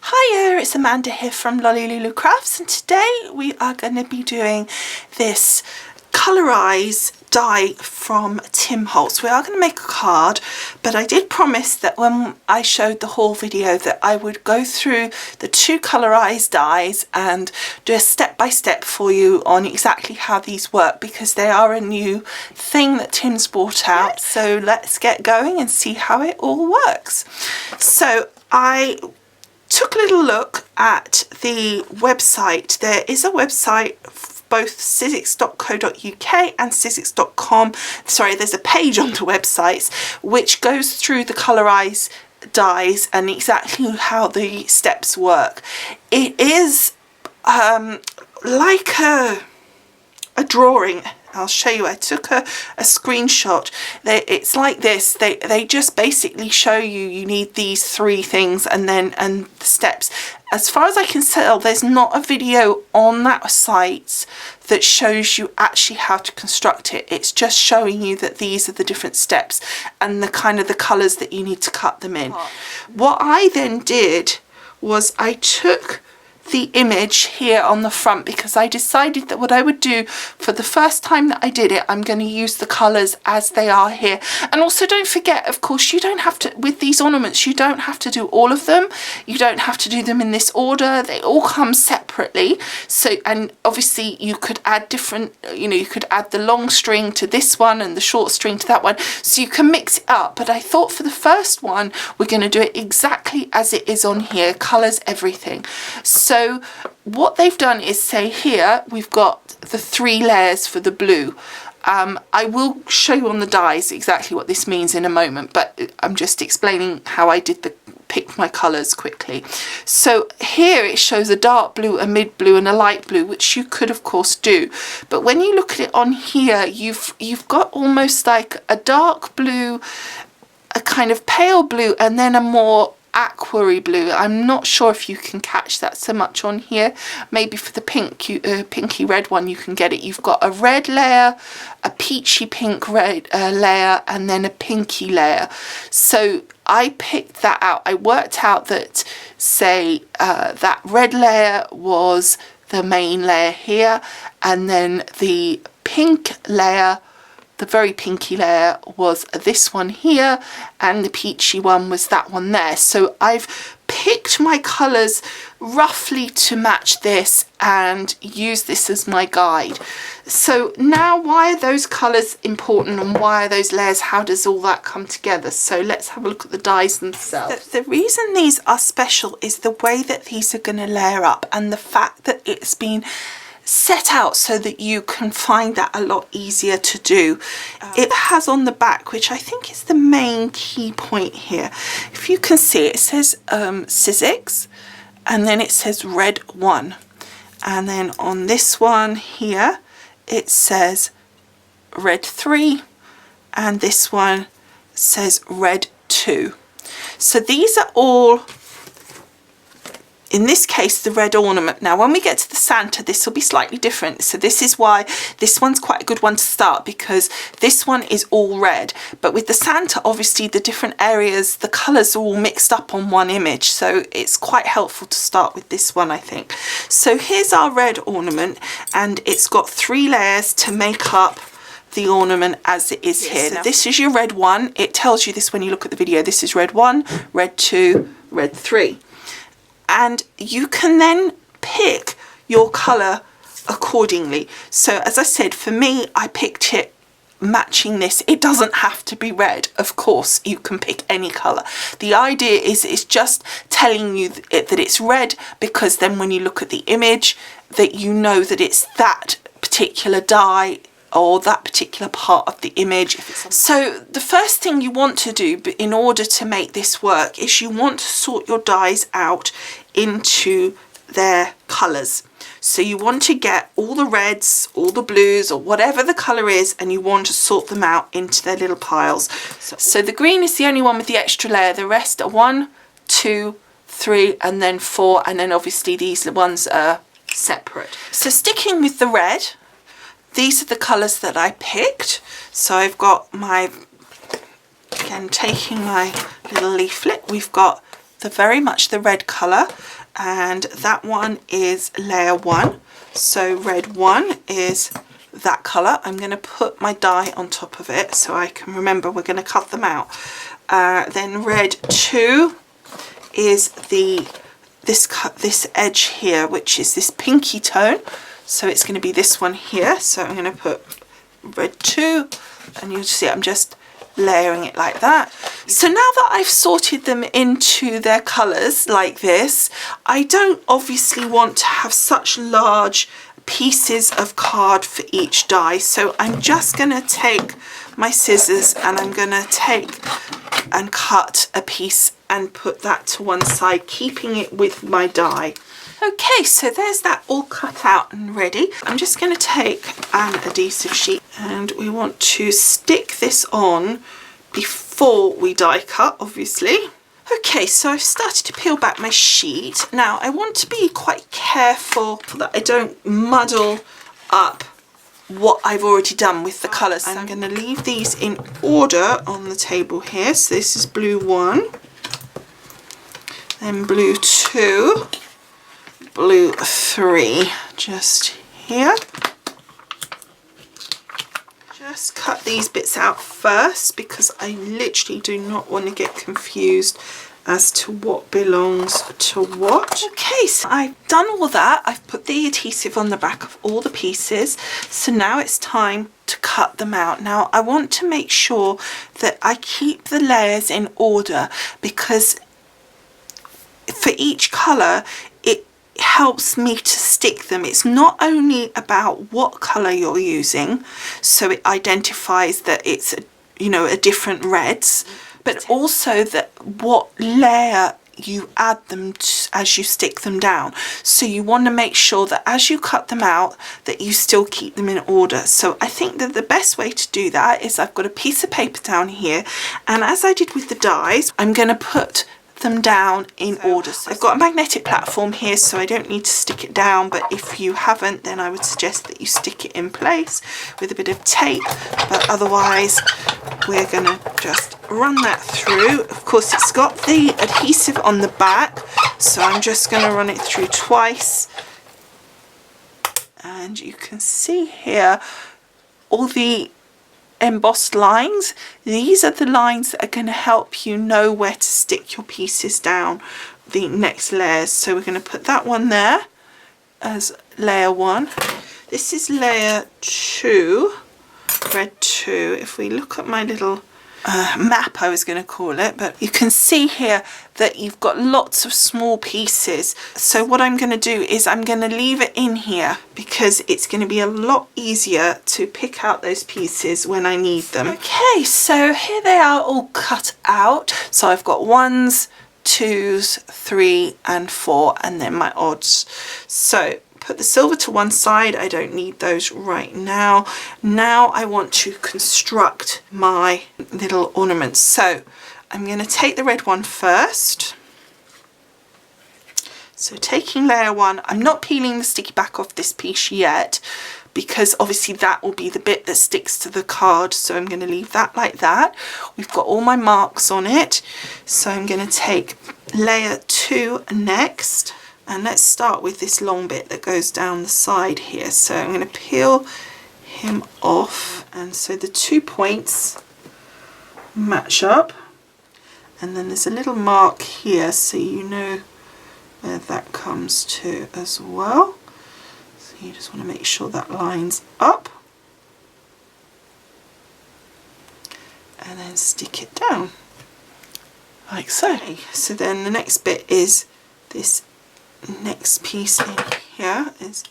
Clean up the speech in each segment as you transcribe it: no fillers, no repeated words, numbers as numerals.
Hiya, it's Amanda here from Lolli Lulu Crafts, and today we are going to be doing this Colorize die from Tim Holtz. We are going to make a card, but I did promise that when I showed the haul video that I would go through the two Colorize dies and do a step-by-step for you on exactly how these work, because they are a new thing that Tim's brought out. So let's get going and see how it all works. So I took a little look at the website. There is a website, both sizzix.co.uk and sizzix.com. Sorry, there's a page on the websites which goes through the Colorize dies and exactly how the steps work. It is like a drawing. I'll show you. I took a screenshot. It's like this. They just basically show you need these three things and the steps. As far as I can tell, there's not a video on that site that shows you actually how to construct it. It's just showing you that these are the different steps and the kind of the colours that you need to cut them in. What I then did was I took the image here on the front, because I decided that what I would do for the first time that I did it, I'm going to use the colours as they are here. And also don't forget, of course, you don't have to, with these ornaments, you don't have to do all of them. You don't have to do them in this order. They all come separately. So, and obviously you could add different, you could add the long string to this one and the short string to that one. So you can mix it up. But I thought for the first one, we're going to do it exactly as it is on here, colours, everything. So what they've done is say here we've got the 3 layers for the blue. I will show you on the dies exactly what this means in a moment, but I'm just explaining how I did pick my colours quickly. So here it shows a dark blue, a mid blue and a light blue, which you could of course do, but when you look at it on here, you've got almost like a dark blue, a kind of pale blue, and then a more aquary blue. I'm not sure if you can catch that so much on here. Maybe for the pinky red one you can get it. You've got a red layer, a peachy pink red layer, and then a pinky layer. So I picked that out. I worked out that, say, that red layer was the main layer here, and then the pink layer, the very pinky layer, was this one here, and the peachy one was that one there. So I've picked my colours roughly to match this and use this as my guide. So now, why are those colours important and why are those layers? How does all that come together? So let's have a look at the dies themselves. The reason these are special is the way that these are going to layer up, and the fact that it's been set out so that you can find that a lot easier to do. It has on the back, which I think is the main key point here. If you can see, it says Sizzix, and then it says red 1, and then on this one here it says red 3, and this one says red 2. So these are all, in this case, the red ornament. Now when we get to the Santa, this will be slightly different. So this is why this one's quite a good one to start, because this one is all red. But with the Santa, obviously the different areas, the colours are all mixed up on one image. So it's quite helpful to start with this one, I think. So here's our red ornament, and it's got 3 layers to make up the ornament as it is here. So this is your red 1. It tells you this when you look at the video. This is red 1, red 2, red 3. And you can then pick your colour accordingly. So as I said, for me, I picked it matching this. It doesn't have to be red, of course. You can pick any colour. The idea is it's just telling you that it's red, because then when you look at the image, that you know that it's that particular die or that particular part of the image. So the first thing you want to do in order to make this work is you want to sort your dies out into their colours. So you want to get all the reds, all the blues, or whatever the colour is, and you want to sort them out into their little piles. So the green is the only one with the extra layer. The rest are 1, 2, 3, and then 4, and then obviously these ones are separate. So sticking with the red, these are the colours that I picked. So I've got my, again taking my little leaflet, we've got very much the red colour, and that one is layer 1. So red 1 is that colour. I'm going to put my die on top of it so I can remember we're going to cut them out. Then red 2 is this edge here, which is this pinky tone. So it's going to be this one here. So I'm going to put red 2, and you'll see I'm just layering it like that. So now that I've sorted them into their colours like this, I don't obviously want to have such large pieces of card for each die. So I'm just going to take my scissors and I'm going to take and cut a piece and put that to one side, keeping it with my die. Okay, so there's that all cut out and ready. I'm just going to take an adhesive sheet, and we want to stick this on before we die cut, obviously. Okay, so I've started to peel back my sheet. Now I want to be quite careful that I don't muddle up what I've already done with the colours. I'm going to leave these in order on the table here. So this is blue 1, then blue 2, blue 3, just here. Just cut these bits out first because I literally do not want to get confused as to what belongs to what. Okay, so I've done all that. I've put the adhesive on the back of all the pieces. So now it's time to cut them out. Now I want to make sure that I keep the layers in order, because for each colour it helps me to stick them. It's not only about what colour you're using, so it identifies that it's a different reds, but also that what layer you add them to as you stick them down. So you want to make sure that as you cut them out that you still keep them in order. So I think that the best way to do that is I've got a piece of paper down here, and as I did with the dies, I'm going to put them down in order. So I've got a magnetic platform here, so I don't need to stick it down, but if you haven't, then I would suggest that you stick it in place with a bit of tape, but otherwise we're gonna just run that through. Of course it's got the adhesive on the back, so I'm just gonna run it through twice, and you can see here all the embossed lines. These are the lines that are going to help you know where to stick your pieces down the next layers. So we're going to put that one there as layer 1. This is layer 2, red 2. If we look at my little map, I was going to call it, but you can see here that you've got lots of small pieces. So what I'm going to do is I'm going to leave it in here because it's going to be a lot easier to pick out those pieces when I need them. Okay, so here they are all cut out. So I've got 1s, 2s, 3 and 4, and then my odds. So put the silver to one side, I don't need those right now. Now I want to construct my little ornaments. So I'm going to take the red one first. So taking layer 1, I'm not peeling the sticky back off this piece yet, because obviously that will be the bit that sticks to the card, so I'm going to leave that like that. We've got all my marks on it, so I'm going to take layer 2 next. And let's start with this long bit that goes down the side here. So I'm going to peel him off, and so the 2 points match up, and then there's a little mark here so you know where that comes to as well. So you just want to make sure that lines up, and then stick it down like so. So then the next bit is this next piece in here, is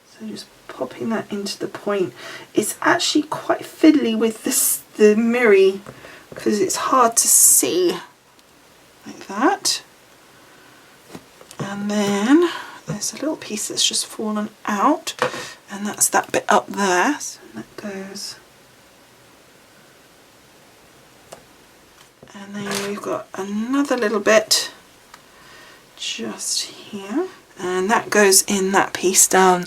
so just popping that into the point. It's actually quite fiddly with this, the mirror, because it's hard to see like that. And then there's a little piece that's just fallen out, and that's that bit up there, so that goes, and then we've got another little bit just here, and that goes in that piece down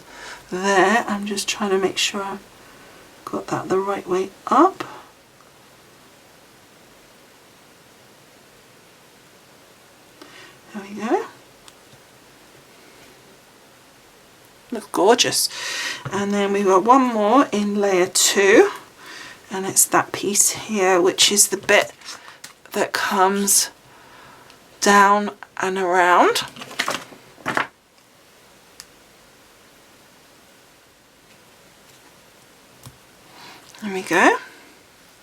there. I'm just trying to make sure I've got that the right way up. There we go. Looks gorgeous. And then we've got one more in layer 2, and it's that piece here, which is the bit that comes down and around. There we go.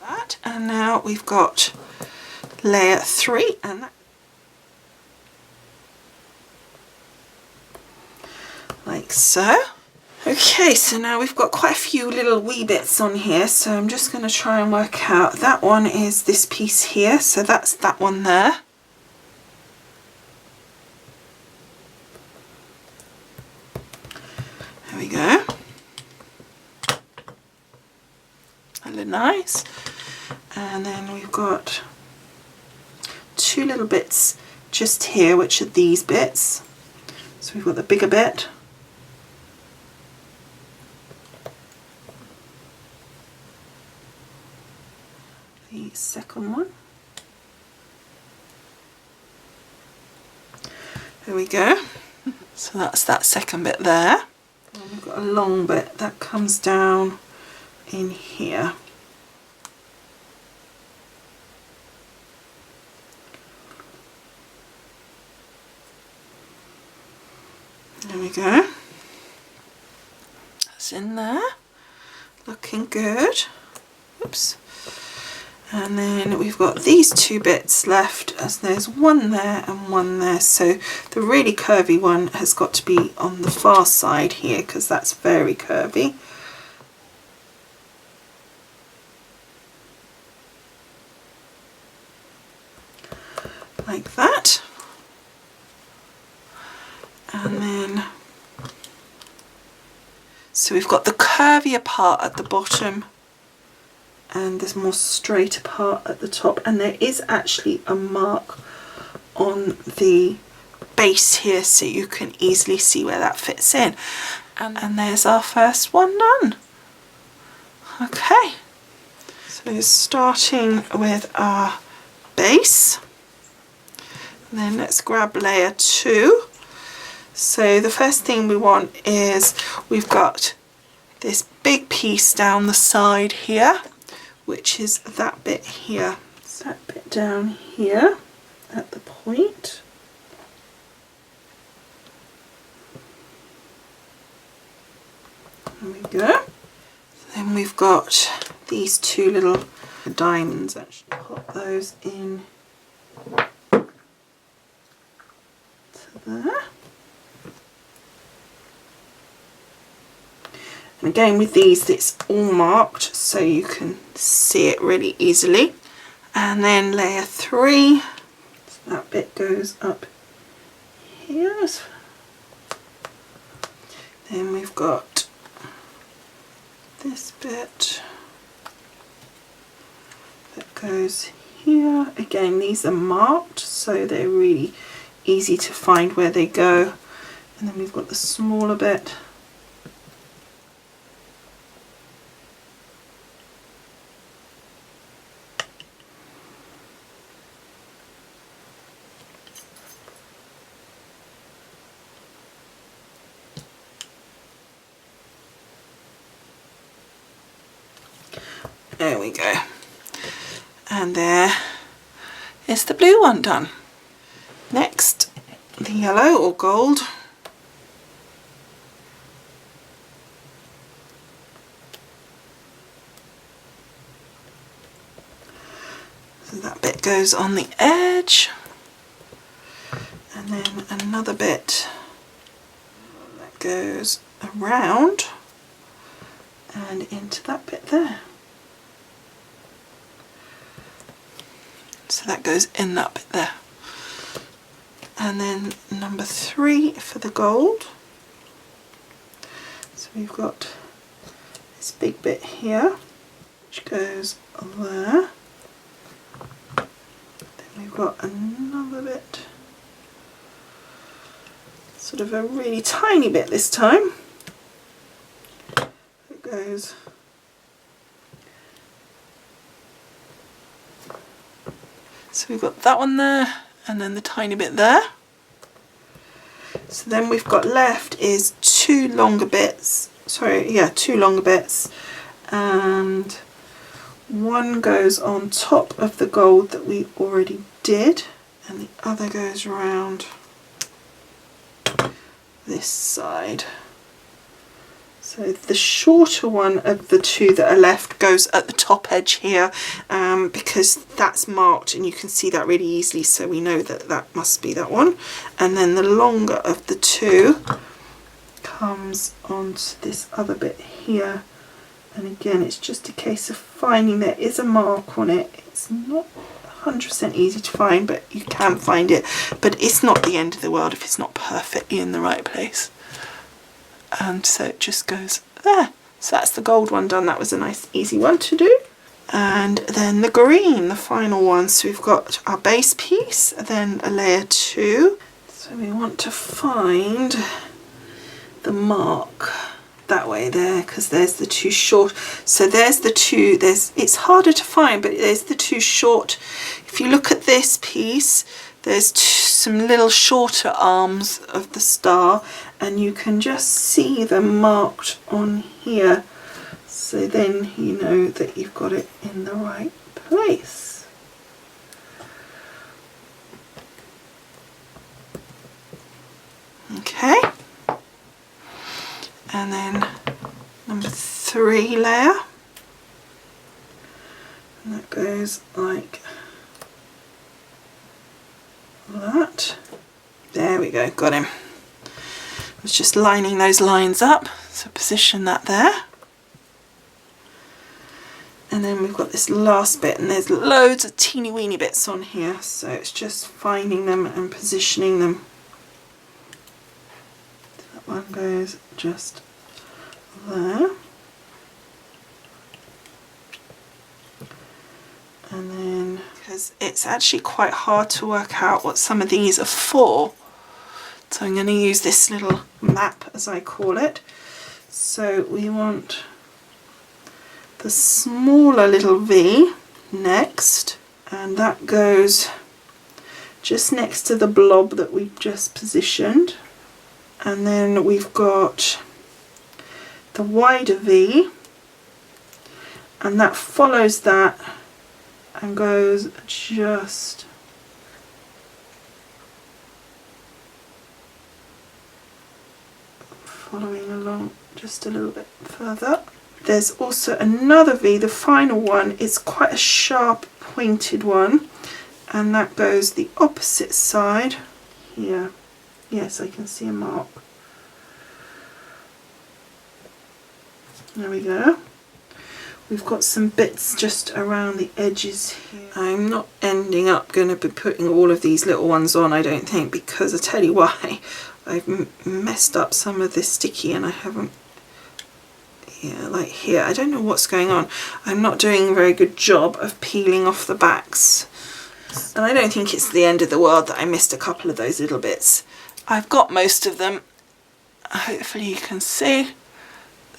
That, and now we've got layer 3, and that, like so. Okay, so now we've got quite a few little wee bits on here, so I'm just going to try and work out. That one is this piece here, so that's that one there. There we go. That look nice. And then we've got 2 little bits just here, which are these bits. So we've got the bigger bit. The second one. There we go. So that's that second bit there. And we've got a long bit that comes down in here. There we go. That's in there. Looking good. Oops. And then we've got these 2 bits left, as there's one there and one there. So the really curvy one has got to be on the far side here, because that's very curvy. Like that. And then, so we've got the curvier part at the bottom and this more straighter part at the top, and there is actually a mark on the base here so you can easily see where that fits in. And there's our first one done. Okay, so starting with our base, and then let's grab layer 2. So the first thing we want is, we've got this big piece down the side here, which is that bit here. It's that bit down here at the point. There we go. Then we've got these 2 little diamonds. Actually, pop those in to there. And again, with these, it's all marked so you can see it really easily. And then layer 3, so that bit goes up here. Then we've got this bit that goes here. Again, these are marked so they're really easy to find where they go. And then we've got the smaller bit. There we go. And there is the blue one done. Next, the yellow or gold. So that bit goes on the edge. And then another bit that goes around and into that bit there. So that goes in that bit there. And then number 3 for the gold. So we've got this big bit here, which goes there. Then we've got another bit, sort of a really tiny bit this time. It goes so we've got that one there, and then the tiny bit there. So then we've got left is two longer bits, and one goes on top of the gold that we already did, and the other goes around this side. So the shorter one of the two that are left goes at the top edge here, because that's marked and you can see that really easily, so we know that that must be that one. And then the longer of the two comes onto this other bit here, and again it's just a case of finding, there is a mark on it. It's not 100% easy to find, but you can find it, but it's not the end of the world if it's not perfectly in the right place. And so it just goes there. So that's the gold one done. That was a nice easy one to do. And then the green, the final one. So we've got our base piece, then a layer 2. So we want to find the mark that way there, because there's the two short. So there's the two, it's harder to find, but there's the two short. If you look at this piece, there's some little shorter arms of the star, and you can just see them marked on here. So then you know that you've got it in the right place. Okay. And then number 3 layer. And that goes like that. There we go, got him. I was just lining those lines up, so position that there. And then we've got this last bit, and there's loads of teeny weeny bits on here, so it's just finding them and positioning them. That one goes just there. And then, because it's actually quite hard to work out what some of these are for, so I'm going to use this little map, as I call it. So we want the smaller little V next, and that goes just next to the blob that we've just positioned. And then we've got the wider V, and that follows that and goes just following along just a little bit further. There's also another V, the final one. It's quite a sharp pointed one, and that goes the opposite side here. Yes, I can see a mark. There we go. We've got some bits just around the edges here. I'm not ending up going to be putting all of these little ones on, I don't think, because I tell you why, I've messed up some of this sticky and I haven't, yeah, like here, I don't know what's going on. I'm not doing a very good job of peeling off the backs. And I don't think it's the end of the world that I missed a couple of those little bits. I've got most of them, hopefully you can see.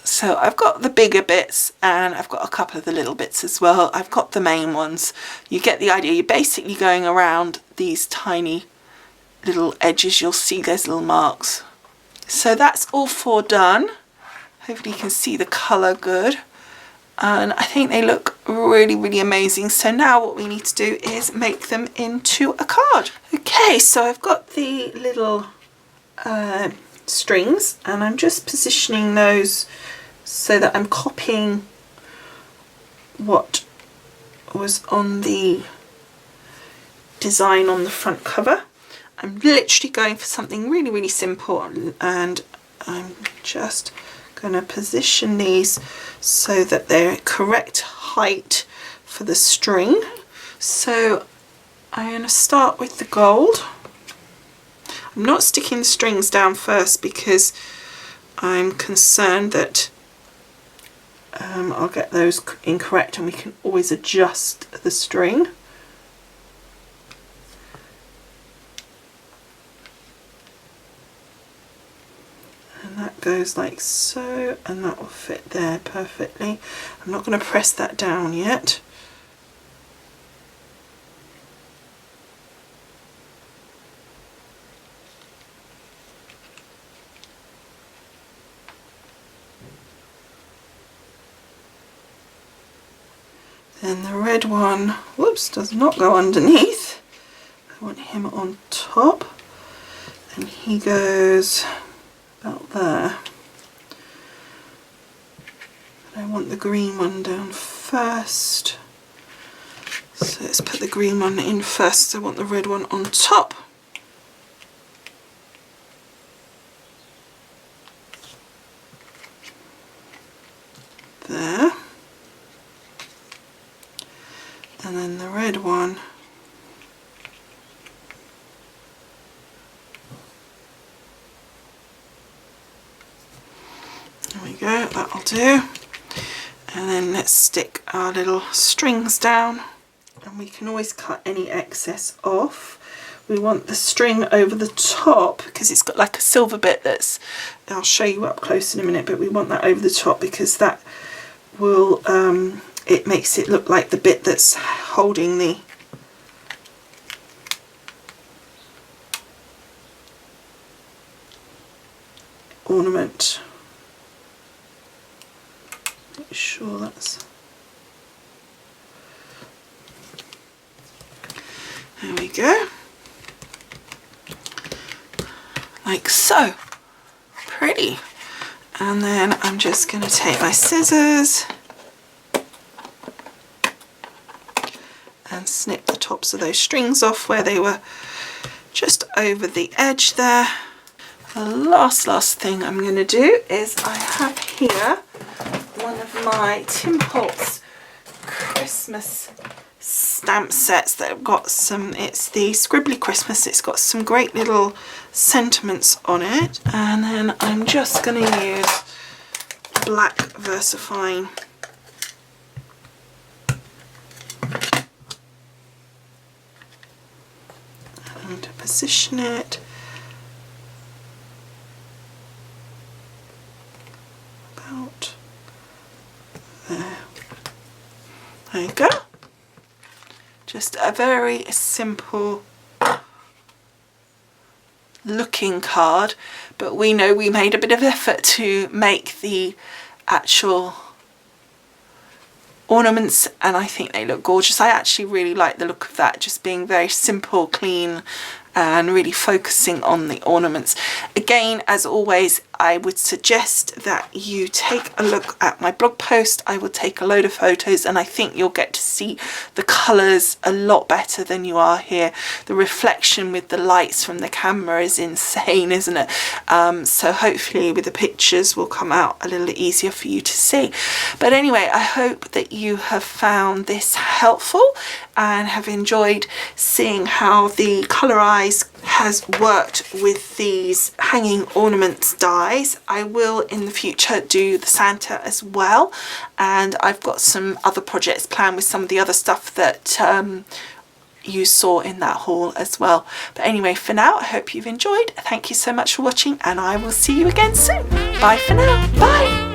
So I've got the bigger bits and I've got a couple of the little bits as well. I've got the main ones. You get the idea. You're basically going around these tiny little edges. You'll see there's little marks. So that's all 4 done. Hopefully you can see the colour good. And I think they look really, really amazing. So now what we need to do is make them into a card. Okay, so I've got the little strings, and I'm just positioning those so that I'm copying what was on the design on the front cover. I'm literally going for something really, really simple, and I'm just going to position these so that they're correct height for the string. So I'm going to start with the gold. I'm not sticking the strings down first because I'm concerned that I'll get those incorrect, and we can always adjust the string. And that goes like so, and that will fit there perfectly. I'm not going to press that down yet. Then the red one, whoops, does not go underneath. I want him on top, and he goes about there. I want the green one down first. So let's put the green one in first. I want the red one on top. There. And then the red one there we go, that'll do. And then let's stick our little strings down, and we can always cut any excess off. We want the string over the top because it's got like a silver bit that's, I'll show you up close in a minute, but we want that over the top because that will, it makes it look like the bit that's holding the ornament. Make sure that's, there we go, like so. Pretty. And then I'm just going to take my scissors and snip the tops of those strings off where they were just over the edge there. The last thing I'm going to do is I have here one of my Tim Holtz Christmas stamp sets that have got some, it's the Scribbly Christmas, it's got some great little sentiments on it, and then I'm just going to use black VersaFine and to position it about there. There you go. Just a very simple looking card, but we know we made a bit of effort to make the actual ornaments, and I think they look gorgeous. I actually really like the look of that, just being very simple, clean, and really focusing on the ornaments. Again, as always, I would suggest that you take a look at my blog post. I will take a load of photos, and I think you'll get to see the colours a lot better than you are here. The reflection with the lights from the camera is insane, isn't it? So hopefully with the pictures will come out a little easier for you to see. But anyway, I hope that you have found this helpful and have enjoyed seeing how the Colorize has worked with these hanging ornaments dies. I will in the future do the Santa as well, and I've got some other projects planned with some of the other stuff that you saw in that haul as well. But anyway, for now, I hope you've enjoyed. Thank you so much for watching, and I will see you again soon. Bye for now. Bye.